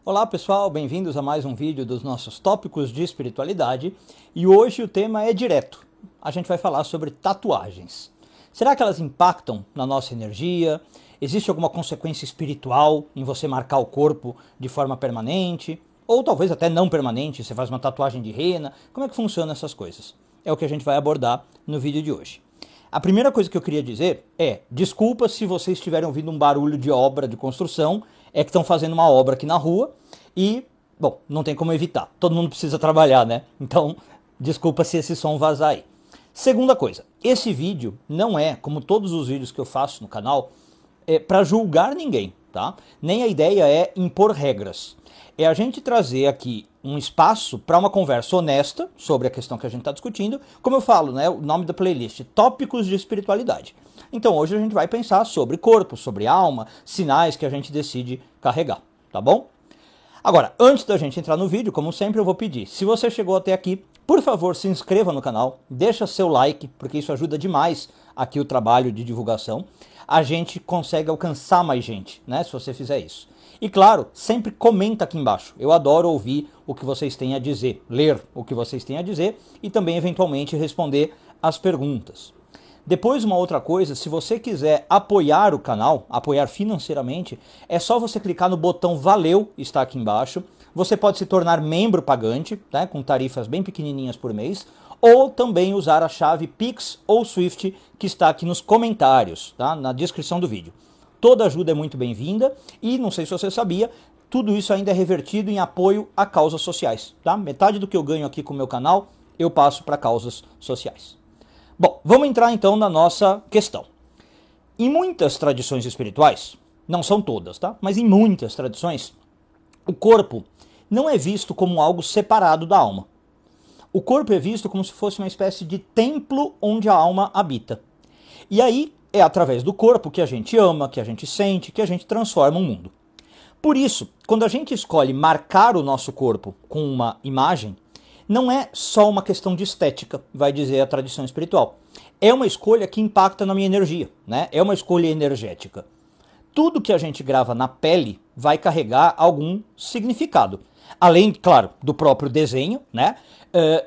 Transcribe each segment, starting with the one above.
Olá pessoal, bem-vindos a mais um vídeo dos nossos tópicos de espiritualidade e hoje o tema é direto. A gente vai falar sobre tatuagens. Será que elas impactam na nossa energia? Existe alguma consequência espiritual em você marcar o corpo de forma permanente? Ou talvez até não permanente, você faz uma tatuagem de rena? Como é que funcionam essas coisas? É o que a gente vai abordar no vídeo de hoje. A primeira coisa que eu queria dizer é, desculpa se vocês estiverem ouvindo um barulho de obra de construção, é que estão fazendo uma obra aqui na rua e, bom, não tem como evitar. Todo mundo precisa trabalhar, né? Então, desculpa se esse som vazar aí. Segunda coisa, esse vídeo não é, como todos os vídeos que eu faço no canal, para julgar ninguém, tá? Nem a ideia é impor regras. É a gente trazer aqui um espaço para uma conversa honesta sobre a questão que a gente está discutindo. Como eu falo, né, o nome da playlist, Tópicos de Espiritualidade. Então hoje a gente vai pensar sobre corpo, sobre alma, sinais que a gente decide carregar, tá bom? Agora, antes da gente entrar no vídeo, como sempre eu vou pedir, se você chegou até aqui, por favor se inscreva no canal, deixa seu like, porque isso ajuda demais aqui o trabalho de divulgação. A gente consegue alcançar mais gente, né, se você fizer isso. E claro, sempre comenta aqui embaixo. Eu adoro ouvir o que vocês têm a dizer, ler o que vocês têm a dizer e também eventualmente responder as perguntas. Depois, uma outra coisa, se você quiser apoiar o canal, apoiar financeiramente, é só você clicar no botão Valeu, está aqui embaixo. Você pode se tornar membro pagante, né, com tarifas bem pequenininhas por mês, ou também usar a chave Pix ou Swift que está aqui nos comentários, tá, na descrição do vídeo. Toda ajuda é muito bem-vinda e, não sei se você sabia, tudo isso ainda é revertido em apoio a causas sociais, tá? Metade do que eu ganho aqui com o meu canal, eu passo para causas sociais. Bom, vamos entrar então na nossa questão. Em muitas tradições espirituais, não são todas, tá? Mas em muitas tradições, o corpo não é visto como algo separado da alma. O corpo é visto como se fosse uma espécie de templo onde a alma habita. E aí é através do corpo que a gente ama, que a gente sente, que a gente transforma o mundo. Por isso, quando a gente escolhe marcar o nosso corpo com uma imagem, não é só uma questão de estética, vai dizer a tradição espiritual. É uma escolha que impacta na minha energia, né? É uma escolha energética. Tudo que a gente grava na pele vai carregar algum significado. Além, claro, do próprio desenho, né?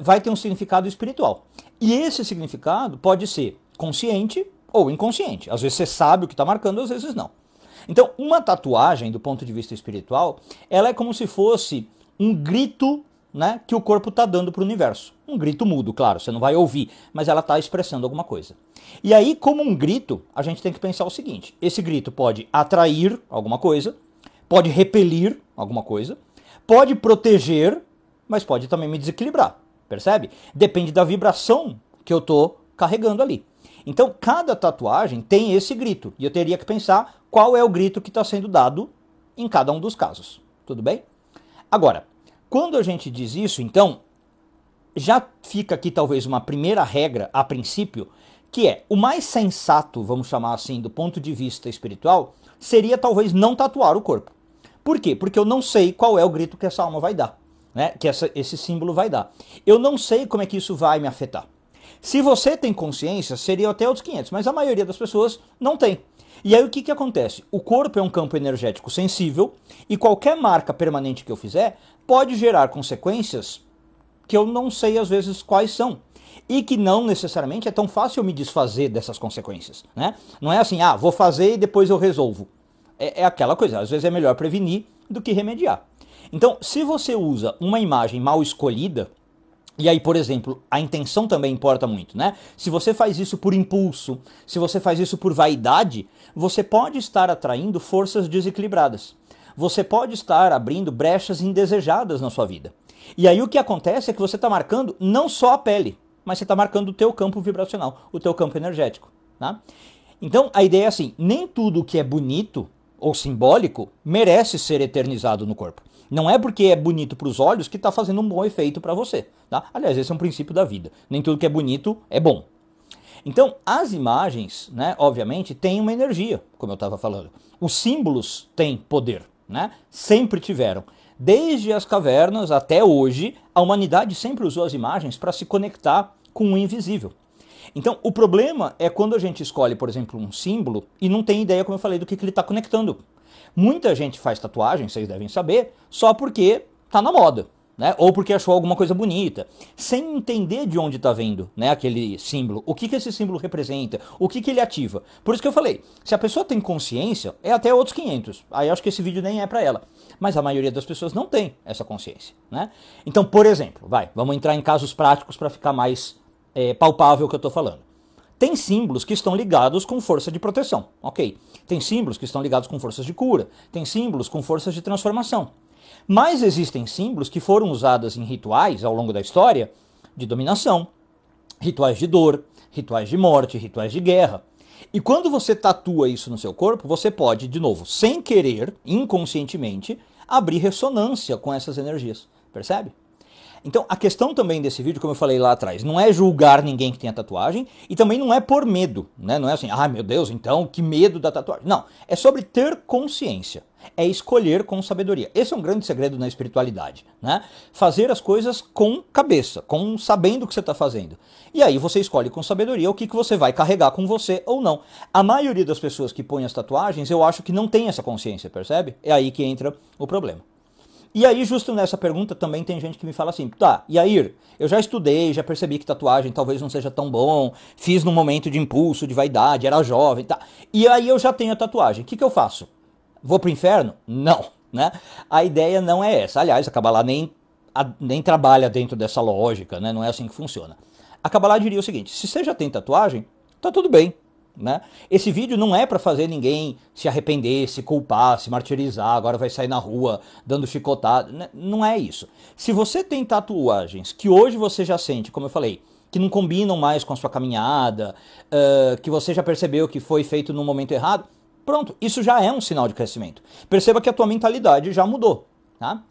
Vai ter um significado espiritual. E esse significado pode ser consciente ou inconsciente. Às vezes você sabe o que está marcando, às vezes não. Então, uma tatuagem, do ponto de vista espiritual, ela é como se fosse um grito, né, que o corpo está dando para o universo. Um grito mudo, claro, você não vai ouvir, mas ela está expressando alguma coisa. E aí, como um grito, a gente tem que pensar o seguinte: esse grito pode atrair alguma coisa, pode repelir alguma coisa, pode proteger, mas pode também me desequilibrar, percebe? Depende da vibração que eu estou carregando ali. Então, cada tatuagem tem esse grito, e eu teria que pensar qual é o grito que está sendo dado em cada um dos casos, tudo bem? Agora, quando a gente diz isso, então, já fica aqui talvez uma primeira regra, a princípio, que é, o mais sensato, vamos chamar assim, do ponto de vista espiritual, seria talvez não tatuar o corpo. Por quê? Porque eu não sei qual é o grito que essa alma vai dar, né? Que esse símbolo vai dar. Eu não sei como é que isso vai me afetar. Se você tem consciência, seria até outros 500, mas a maioria das pessoas não tem. E aí o que acontece? O corpo é um campo energético sensível e qualquer marca permanente que eu fizer pode gerar consequências que eu não sei às vezes quais são. E que não necessariamente é tão fácil eu me desfazer dessas consequências, né? Não é assim, vou fazer e depois eu resolvo. É aquela coisa, às vezes é melhor prevenir do que remediar. Então, se você usa uma imagem mal escolhida, e aí, por exemplo, a intenção também importa muito, né? Se você faz isso por impulso, se você faz isso por vaidade, você pode estar atraindo forças desequilibradas. Você pode estar abrindo brechas indesejadas na sua vida. E aí o que acontece é que você está marcando não só a pele, mas você está marcando o teu campo vibracional, o teu campo energético, tá? Então, a ideia é assim, nem tudo que é bonito ou simbólico merece ser eternizado no corpo. Não é porque é bonito para os olhos que está fazendo um bom efeito para você, tá? Aliás, esse é um princípio da vida. Nem tudo que é bonito é bom. Então, as imagens, né, obviamente, têm uma energia, como eu estava falando. Os símbolos têm poder, né? Sempre tiveram. Desde as cavernas até hoje, a humanidade sempre usou as imagens para se conectar com o invisível. Então, o problema é quando a gente escolhe, por exemplo, um símbolo e não tem ideia, como eu falei, do que ele está conectando. Muita gente faz tatuagem, vocês devem saber, só porque tá na moda, né? Ou porque achou alguma coisa bonita, sem entender de onde está vindo, né, aquele símbolo, o que que esse símbolo representa, o que que ele ativa. Por isso que eu falei, se a pessoa tem consciência, é até outros 500. Aí eu acho que esse vídeo nem é para ela. Mas a maioria das pessoas não tem essa consciência, né? Então, por exemplo, vamos entrar em casos práticos para ficar mais palpável o que eu estou falando. Tem símbolos que estão ligados com força de proteção, ok? Tem símbolos que estão ligados com forças de cura, tem símbolos com forças de transformação. Mas existem símbolos que foram usados em rituais ao longo da história de dominação, rituais de dor, rituais de morte, rituais de guerra. E quando você tatua isso no seu corpo, você pode, de novo, sem querer, inconscientemente, abrir ressonância com essas energias, percebe? Então, a questão também desse vídeo, como eu falei lá atrás, não é julgar ninguém que tenha tatuagem e também não é por medo, né? Não é assim, ah, meu Deus, então, que medo da tatuagem. Não, é sobre ter consciência, é escolher com sabedoria. Esse é um grande segredo na espiritualidade, né? Fazer as coisas com cabeça, com sabendo o que você está fazendo. E aí você escolhe com sabedoria o que você vai carregar com você ou não. A maioria das pessoas que põem as tatuagens, eu acho que não tem essa consciência, percebe? É aí que entra o problema. E aí, justo nessa pergunta, também tem gente que me fala assim, tá, Yair, eu já estudei, já percebi que tatuagem talvez não seja tão bom, fiz num momento de impulso, de vaidade, era jovem, tá. E aí eu já tenho a tatuagem, o que eu faço? Vou pro inferno? Não, né? A ideia não é essa. Aliás, a Kabbalah nem trabalha dentro dessa lógica, né? Não é assim que funciona. A Kabbalah diria o seguinte, se você já tem tatuagem, tá tudo bem. Né? Esse vídeo não é para fazer ninguém se arrepender, se culpar, se martirizar, agora vai sair na rua dando chicotada, né? Não é isso. Se você tem tatuagens que hoje você já sente, como eu falei, que não combinam mais com a sua caminhada, que você já percebeu que foi feito no momento errado, pronto, isso já é um sinal de crescimento. Perceba que a tua mentalidade já mudou, tá?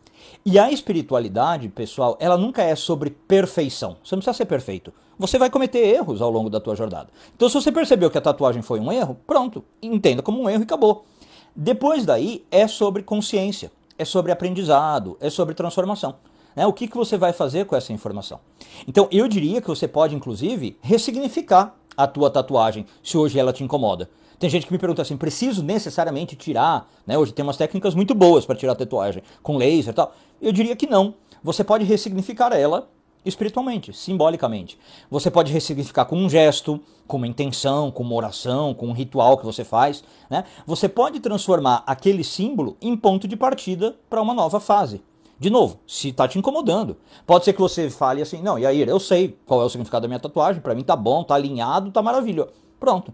E a espiritualidade, pessoal, ela nunca é sobre perfeição. Você não precisa ser perfeito. Você vai cometer erros ao longo da tua jornada. Então, se você percebeu que a tatuagem foi um erro, pronto, entenda como um erro e acabou. Depois daí, é sobre consciência, é sobre aprendizado, é sobre transformação. Né? O que você vai fazer com essa informação? Então, eu diria que você pode, inclusive, ressignificar a tua tatuagem, se hoje ela te incomoda. Tem gente que me pergunta assim, preciso necessariamente tirar, né? Hoje tem umas técnicas muito boas para tirar a tatuagem, com laser e tal. Eu diria que não. Você pode ressignificar ela espiritualmente, simbolicamente. Você pode ressignificar com um gesto, com uma intenção, com uma oração, com um ritual que você faz, né? Você pode transformar aquele símbolo em ponto de partida para uma nova fase. De novo, se está te incomodando. Pode ser que você fale assim, não, Yair, eu sei qual é o significado da minha tatuagem, para mim tá bom, tá alinhado, tá maravilhoso. Pronto.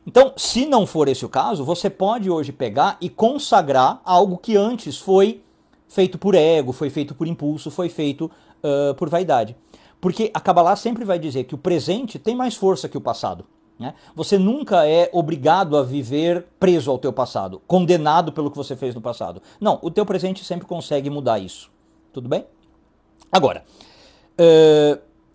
Então, se não for esse o caso, você pode hoje pegar e consagrar algo que antes foi feito por ego, foi feito por impulso, foi feito por vaidade. Porque a Kabbalah sempre vai dizer que o presente tem mais força que o passado. Né? Você nunca é obrigado a viver preso ao teu passado, condenado pelo que você fez no passado. Não, o teu presente sempre consegue mudar isso. Tudo bem? Agora,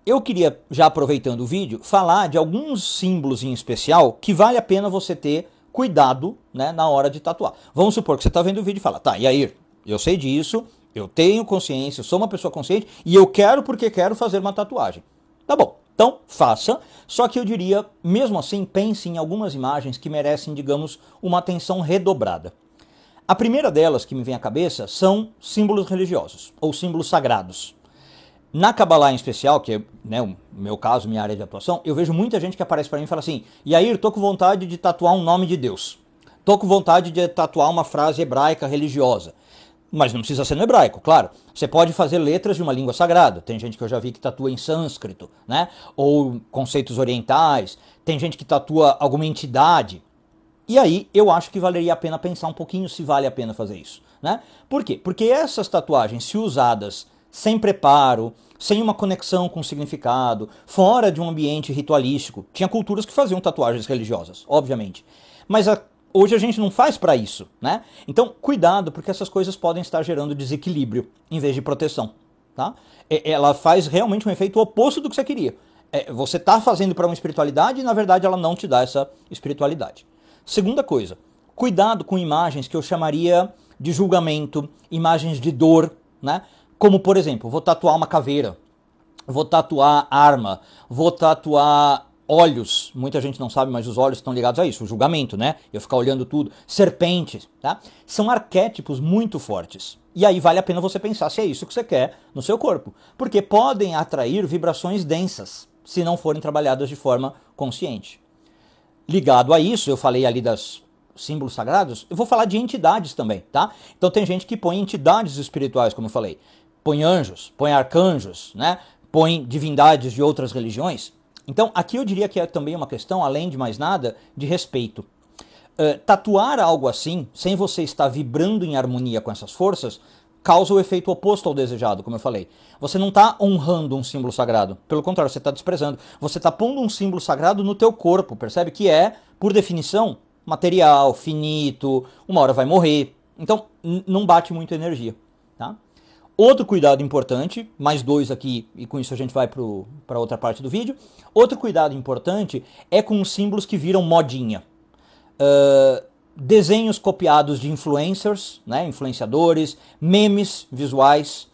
eu queria, já aproveitando o vídeo, falar de alguns símbolos em especial que vale a pena você ter cuidado, né, na hora de tatuar. Vamos supor que você está vendo o vídeo e fala, tá, Yair, eu sei disso, eu tenho consciência, eu sou uma pessoa consciente e eu quero porque quero fazer uma tatuagem. Tá bom, então faça, só que eu diria, mesmo assim, pense em algumas imagens que merecem, digamos, uma atenção redobrada. A primeira delas que me vem à cabeça são símbolos religiosos, ou símbolos sagrados. Na Kabbalah em especial, que é, né, o meu caso, minha área de atuação, eu vejo muita gente que aparece para mim e fala assim, Yair, tô com vontade de tatuar um nome de Deus. Tô com vontade de tatuar uma frase hebraica religiosa. Mas não precisa ser no hebraico, claro. Você pode fazer letras de uma língua sagrada. Tem gente que eu já vi que tatua em sânscrito, né? Ou conceitos orientais. Tem gente que tatua alguma entidade. E aí eu acho que valeria a pena pensar um pouquinho se vale a pena fazer isso, né? Por quê? Porque essas tatuagens, se usadas sem preparo, sem uma conexão com o significado, fora de um ambiente ritualístico. Tinha culturas que faziam tatuagens religiosas, obviamente. Mas hoje a gente não faz para isso, né? Então, cuidado, porque essas coisas podem estar gerando desequilíbrio em vez de proteção, tá? Ela faz realmente um efeito oposto do que você queria. Você está fazendo para uma espiritualidade e, na verdade, ela não te dá essa espiritualidade. Segunda coisa, cuidado com imagens que eu chamaria de julgamento, imagens de dor, né? Como, por exemplo, vou tatuar uma caveira, vou tatuar arma, vou tatuar Olhos, muita gente não sabe, mas os olhos estão ligados a isso, o julgamento, né? Eu ficar olhando tudo. Serpentes, tá? São arquétipos muito fortes. E aí vale a pena você pensar se é isso que você quer no seu corpo. Porque podem atrair vibrações densas, se não forem trabalhadas de forma consciente. Ligado a isso, eu falei ali das símbolos sagrados, eu vou falar de entidades também, tá? Então tem gente que põe entidades espirituais, como eu falei. Põe anjos, põe arcanjos, né? Põe divindades de outras religiões. Então, aqui eu diria que é também uma questão, além de mais nada, de respeito. Tatuar algo assim, sem você estar vibrando em harmonia com essas forças, causa o efeito oposto ao desejado, como eu falei. Você não está honrando um símbolo sagrado. Pelo contrário, você está desprezando. Você está pondo um símbolo sagrado no teu corpo, percebe? Que é, por definição, material, finito, uma hora vai morrer. Então, não bate muito energia, tá? Outro cuidado importante, mais dois aqui, e com isso a gente vai para outra parte do vídeo. Outro cuidado importante é com os símbolos que viram modinha. Desenhos copiados de influencers, né, influenciadores, memes visuais,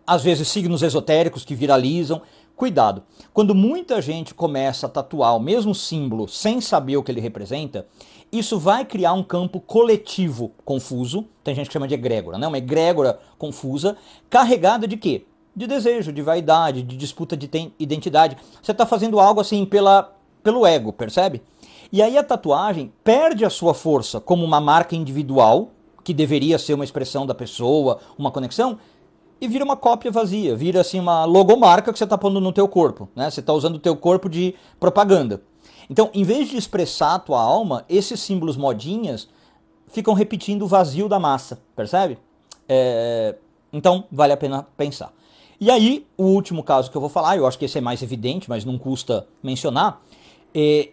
às vezes signos esotéricos que viralizam. Cuidado, quando muita gente começa a tatuar o mesmo símbolo sem saber o que ele representa, isso vai criar um campo coletivo confuso, tem gente que chama de egrégora, né? Uma egrégora confusa, carregada de quê? De desejo, de vaidade, de disputa de identidade. Você está fazendo algo assim pelo ego, percebe? E aí a tatuagem perde a sua força como uma marca individual, que deveria ser uma expressão da pessoa, uma conexão, e vira uma cópia vazia, vira assim uma logomarca que você está pondo no teu corpo, né? Você está usando o teu corpo de propaganda. Então, em vez de expressar a tua alma, esses símbolos modinhas ficam repetindo o vazio da massa, percebe? Então, vale a pena pensar. E aí, o último caso que eu vou falar, eu acho que esse é mais evidente, mas não custa mencionar,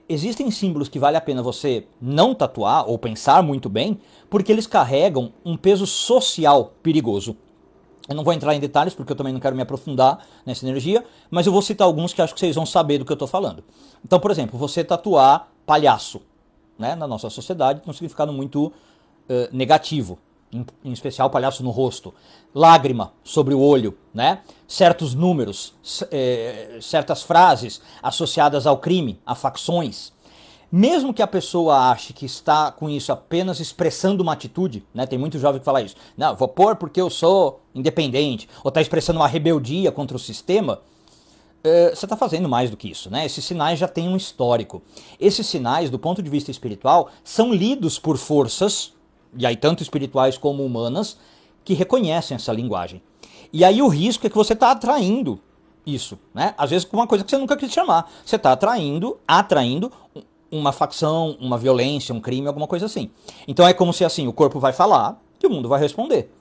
existem símbolos que vale a pena você não tatuar ou pensar muito bem, porque eles carregam um peso social perigoso. Eu não vou entrar em detalhes porque eu também não quero me aprofundar nessa energia, mas eu vou citar alguns que acho que vocês vão saber do que eu estou falando. Então, por exemplo, você tatuar palhaço, né, na nossa sociedade tem um significado muito negativo, em especial palhaço no rosto. Lágrima sobre o olho, né? Certos números, certas frases associadas ao crime, a facções. Mesmo que a pessoa ache que está com isso apenas expressando uma atitude, né? Tem muito jovem que fala isso. Não, eu vou pôr porque eu sou independente, ou está expressando uma rebeldia contra o sistema. Você está fazendo mais do que isso, né? Esses sinais já têm um histórico. Esses sinais, do ponto de vista espiritual, são lidos por forças, e aí tanto espirituais como humanas, que reconhecem essa linguagem. E aí o risco é que você está atraindo isso, né? Às vezes com uma coisa que você nunca quis chamar. Você está atraindo uma facção, uma violência, um crime, alguma coisa assim. Então é como se assim, o corpo vai falar e o mundo vai responder.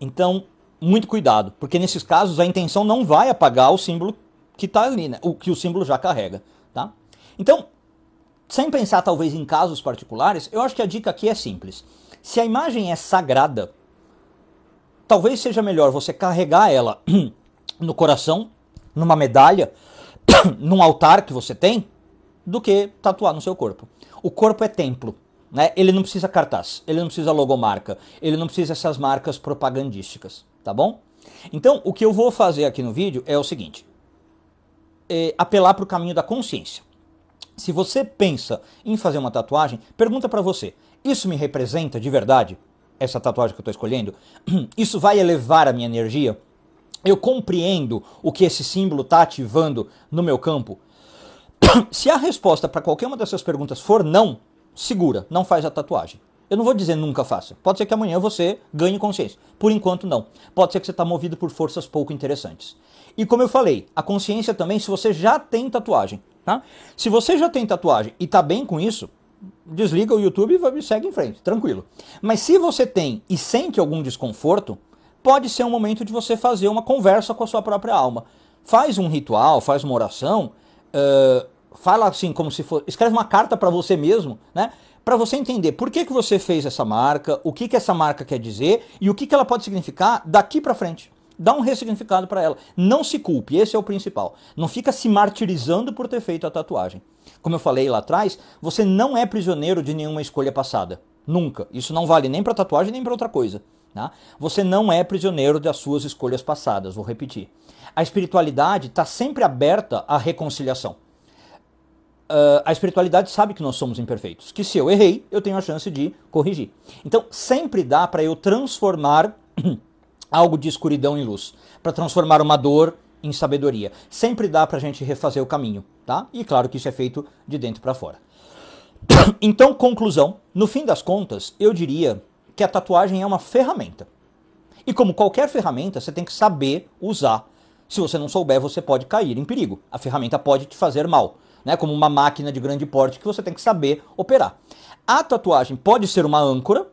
Então, muito cuidado, porque nesses casos a intenção não vai apagar o símbolo que está ali, né? O que o símbolo já carrega, tá? Então, sem pensar talvez em casos particulares, eu acho que a dica aqui é simples. Se a imagem é sagrada, talvez seja melhor você carregar ela no coração, numa medalha, num altar que você tem, do que tatuar no seu corpo. O corpo é templo, né? Ele não precisa cartaz, ele não precisa logomarca, ele não precisa essas marcas propagandísticas, tá bom? Então, o que eu vou fazer aqui no vídeo é o seguinte, apelar para o caminho da consciência. Se você pensa em fazer uma tatuagem, pergunta para você, isso me representa de verdade? Essa tatuagem que eu estou escolhendo? Isso vai elevar a minha energia? Eu compreendo o que esse símbolo está ativando no meu campo? Se a resposta para qualquer uma dessas perguntas for não, segura, não faz a tatuagem. Eu não vou dizer nunca faça. Pode ser que amanhã você ganhe consciência. Por enquanto, não. Pode ser que você está movido por forças pouco interessantes. E como eu falei, a consciência também se você já tem tatuagem. Tá? Se você já tem tatuagem e está bem com isso, desliga o YouTube e segue em frente, tranquilo. Mas se você tem e sente algum desconforto, pode ser um momento de você fazer uma conversa com a sua própria alma. Faz um ritual, faz uma oração, fala assim como se fosse, escreve uma carta para você mesmo, né? Para você entender por que você fez essa marca, o que essa marca quer dizer e o que ela pode significar daqui para frente. Dá um ressignificado para ela. Não se culpe, esse é o principal. Não fica se martirizando por ter feito a tatuagem. Como eu falei lá atrás, você não é prisioneiro de nenhuma escolha passada. Nunca. Isso não vale nem para tatuagem nem para outra coisa. Tá? Você não é prisioneiro das suas escolhas passadas, vou repetir. A espiritualidade está sempre aberta à reconciliação. a espiritualidade sabe que nós somos imperfeitos, que se eu errei, eu tenho a chance de corrigir. Então, sempre dá para eu transformar algo de escuridão em luz, para transformar uma dor em sabedoria. Sempre dá pra gente refazer o caminho, tá? E claro que isso é feito de dentro para fora. Então, conclusão, no fim das contas, eu diria que a tatuagem é uma ferramenta. E como qualquer ferramenta, você tem que saber usar. Se você não souber, você pode cair em perigo. A ferramenta pode te fazer mal, né? Como uma máquina de grande porte que você tem que saber operar. A tatuagem pode ser uma âncora,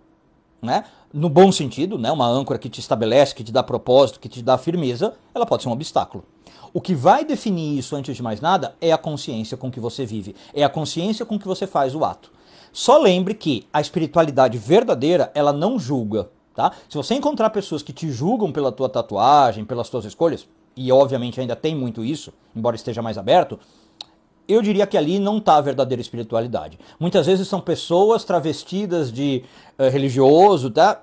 né? No bom sentido, né? Uma âncora que te estabelece, que te dá propósito, que te dá firmeza. Ela pode ser um obstáculo. O que vai definir isso, antes de mais nada, é a consciência com que você vive. É a consciência com que você faz o ato. Só lembre que a espiritualidade verdadeira, ela não julga, tá? Se você encontrar pessoas que te julgam pela tua tatuagem, pelas tuas escolhas, e obviamente ainda tem muito isso, embora esteja mais aberto, eu diria que ali não está a verdadeira espiritualidade. Muitas vezes são pessoas travestidas de religioso, tá?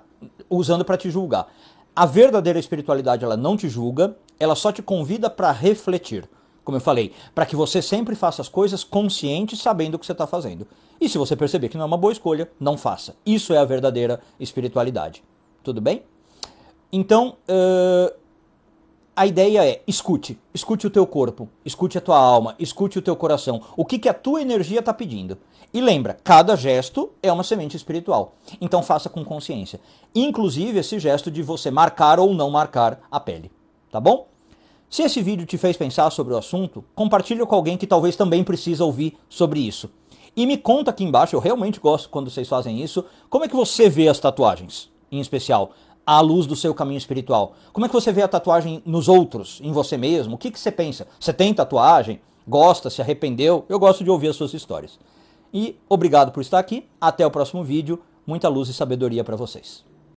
Usando para te julgar. A verdadeira espiritualidade, ela não te julga, ela só te convida para refletir. Como eu falei, para que você sempre faça as coisas consciente, sabendo o que você está fazendo. E se você perceber que não é uma boa escolha, não faça. Isso é a verdadeira espiritualidade. Tudo bem? Então, a ideia é, escute o teu corpo, escute a tua alma, escute o teu coração, o que a tua energia está pedindo. E lembra, cada gesto é uma semente espiritual, então faça com consciência. Inclusive esse gesto de você marcar ou não marcar a pele, tá bom? Se esse vídeo te fez pensar sobre o assunto, compartilhe com alguém que talvez também precisa ouvir sobre isso. E me conta aqui embaixo, eu realmente gosto quando vocês fazem isso, como é que você vê as tatuagens, em especial, à luz do seu caminho espiritual? Como é que você vê a tatuagem nos outros, em você mesmo? O que você pensa? Você tem tatuagem? Gosta? Se arrependeu? Eu gosto de ouvir as suas histórias. E obrigado por estar aqui. Até o próximo vídeo. Muita luz e sabedoria para vocês.